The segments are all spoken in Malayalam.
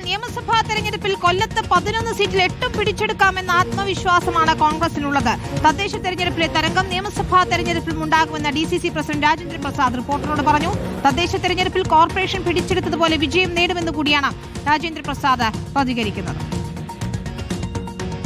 നിയമസഭാ തെരഞ്ഞെടുപ്പിൽ കൊല്ലത്ത് 11 സീറ്റിൽ 8 പിടിച്ചെടുക്കാമെന്ന ആത്മവിശ്വാസമാണ് കോൺഗ്രസിനുള്ളത്. തദ്ദേശ തെരഞ്ഞെടുപ്പിലെ തരംഗം നിയമസഭാ തെരഞ്ഞെടുപ്പിലും ഉണ്ടാകുമെന്ന് DCC പ്രസിഡന്റ് രാജേന്ദ്ര പ്രസാദ് റിപ്പോർട്ടറോട് പറഞ്ഞു. തദ്ദേശ തെരഞ്ഞെടുപ്പിൽ കോർപ്പറേഷൻ പിടിച്ചെടുത്തതുപോലെ വിജയം നേടുമെന്ന് കൂടിയാണ് രാജേന്ദ്ര പ്രസാദ് പ്രതികരിക്കുന്നത്.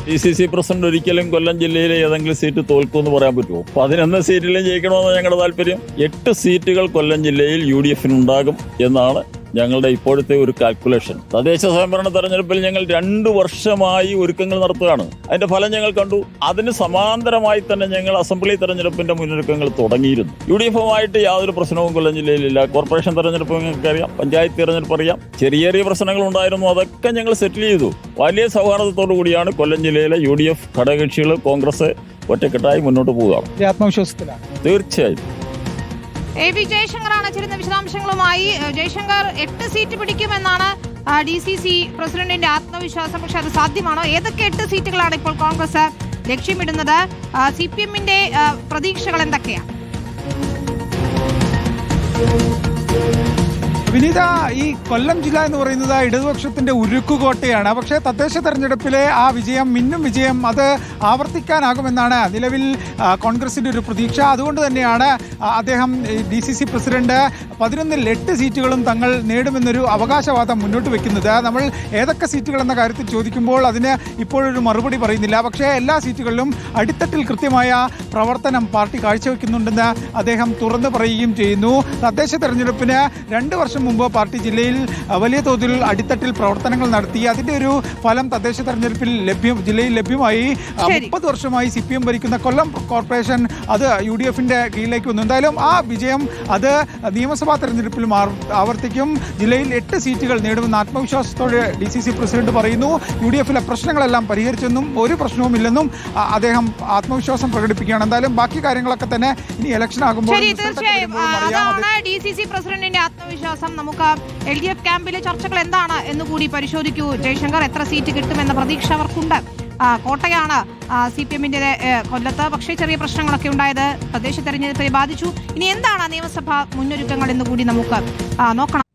DCC പ്രസിഡന്റ് ഒരിക്കലും കൊല്ലം ജില്ലയിലെ ഏതെങ്കിലും സീറ്റ് തോൽക്കുമെന്ന് പറയാൻ പറ്റുമോ? 11 സീറ്റിലും ജയിക്കണമെന്ന് ഞങ്ങളുടെ താല്പര്യം. 8 സീറ്റുകൾ കൊല്ലം ജില്ലയിൽ UDF ഉണ്ടാകും എന്നാണ് ഞങ്ങളുടെ ഇപ്പോഴത്തെ ഒരു കാൽക്കുലേഷൻ. തദ്ദേശ സ്വയംഭരണ തെരഞ്ഞെടുപ്പിൽ ഞങ്ങൾ 2 വർഷമായി ഒരുക്കങ്ങൾ നടത്തുകയാണ്. അതിന്റെ ഫലം ഞങ്ങൾ കണ്ടു. അതിന് സമാന്തരമായി തന്നെ ഞങ്ങൾ അസംബ്ലി തെരഞ്ഞെടുപ്പിന്റെ മുന്നൊരുക്കങ്ങൾ തുടങ്ങിയിരുന്നു. UDFുമായിട്ട് യാതൊരു പ്രശ്നവും കൊല്ലം ജില്ലയിലില്ല. കോർപ്പറേഷൻ തെരഞ്ഞെടുപ്പ് നിങ്ങൾക്ക് അറിയാം, പഞ്ചായത്ത് തെരഞ്ഞെടുപ്പ് അറിയാം, ചെറിയ ചെറിയ പ്രശ്നങ്ങൾ ഉണ്ടായിരുന്നു. അതൊക്കെ ഞങ്ങൾ സെറ്റിൽ ചെയ്തു. വലിയ സൗഹാർദ്ദത്തോടു കൂടിയാണ് കൊല്ലം ജില്ലയിലെ UDF ഘടകകക്ഷികൾ കോൺഗ്രസ് ഒറ്റക്കെട്ടായി മുന്നോട്ട് പോവുകയാണ്. ആത്മവിശ്വാസത്തിലാണ് തീർച്ചയായും. AV ജയശങ്കറാണ് ചേരുന്ന വിശദാംശങ്ങളുമായി. ജയശങ്കർ, 8 സീറ്റ് പിടിക്കുമെന്നാണ് DCC പ്രസിഡന്റിന്റെ ആത്മവിശ്വാസം. പക്ഷെ അത് സാധ്യമാണോ? ഏതൊക്കെ 8 സീറ്റുകളാണ് ഇപ്പോൾ കോൺഗ്രസ് ലക്ഷ്യമിടുന്നത്? CPMന്റെ പ്രതീക്ഷകൾ എന്തൊക്കെയാണ്? വിനീത, ഈ കൊല്ലം ജില്ല എന്ന് പറയുന്നത് ഇടതുപക്ഷത്തിന്റെ ഉരുക്കുകോട്ടയാണ്. പക്ഷേ തദ്ദേശ തെരഞ്ഞെടുപ്പിലെ ആ വിജയം, മിന്നും വിജയം, അത് ആവർത്തിക്കാനാകുമെന്നാണ് നിലവിൽ കോൺഗ്രസിന്റെ ഒരു പ്രതീക്ഷ. അതുകൊണ്ട് തന്നെയാണ് അദ്ദേഹം DCC പ്രസിഡന്റ് 11-ൽ 8 സീറ്റുകളും തങ്ങൾ നേടുമെന്നൊരു അവകാശവാദം മുന്നോട്ട് വെക്കുന്നത്. നമ്മൾ ഏതൊക്കെ സീറ്റുകൾ എന്ന കാര്യത്തിൽ ചോദിക്കുമ്പോൾ അതിന് ഇപ്പോഴൊരു മറുപടി പറയുന്നില്ല. പക്ഷേ എല്ലാ സീറ്റുകളിലും അടിത്തട്ടിൽ കൃത്യമായ പ്രവർത്തനം പാർട്ടി കാഴ്ചവെക്കുന്നുണ്ടെന്ന് അദ്ദേഹം തുറന്നു പറയുകയും ചെയ്യുന്നു. തദ്ദേശ തെരഞ്ഞെടുപ്പിന് 2 വർഷം മുമ്പ് പാർട്ടി ജില്ലയിൽ വലിയ തോതിൽ അടിത്തട്ടിൽ പ്രവർത്തനങ്ങൾ നടത്തി. അതിന്റെ ഒരു ഫലം തദ്ദേശ തെരഞ്ഞെടുപ്പിൽ ജില്ലയിൽ ലഭ്യമായി. 30 വർഷമായി CPM ഭരിക്കുന്ന കൊല്ലം കോർപ്പറേഷൻ അത് UDFന്റെ കീഴിലേക്ക് വന്നു. എന്തായാലും ആ വിജയം അത് നിയമസഭാ തെരഞ്ഞെടുപ്പിലും ആവർത്തിക്കും. ജില്ലയിൽ 8 സീറ്റുകൾ നേടുമെന്ന് ആത്മവിശ്വാസത്തോടെ DCC പ്രസിഡന്റ് പറയുന്നു. UDFിലെ പ്രശ്നങ്ങളെല്ലാം പരിഹരിച്ചെന്നും ഒരു പ്രശ്നവുമില്ലെന്നും അദ്ദേഹം ആത്മവിശ്വാസം പ്രകടിപ്പിക്കുകയാണ്. എന്തായാലും ബാക്കി കാര്യങ്ങളൊക്കെ തന്നെ ഇനി ഇലക്ഷൻ ആകുമ്പോൾ DCC പ്രസിഡന്റിന്റെ ആത്മവിശ്വാസം. നമുക്ക് LDF ക്യാമ്പിലെ ചർച്ചകൾ എന്താണ് എന്ന് കൂടി പരിശോധിക്കൂ ജയശങ്കർ. എത്ര സീറ്റ് കിട്ടുമെന്ന പ്രതീക്ഷ അവർക്കുണ്ട്. കോട്ടയാണ് CPMന്റെ കൊല്ലത്ത്. പക്ഷേ ചെറിയ പ്രശ്നങ്ങളൊക്കെ ഉണ്ടായത് തദ്ദേശ തെരഞ്ഞെടുപ്പിനെ ബാധിച്ചു. ഇനി എന്താണ് നിയമസഭാ മുന്നൊരുക്കങ്ങൾ എന്ന് കൂടി നമുക്ക് നോക്കണം.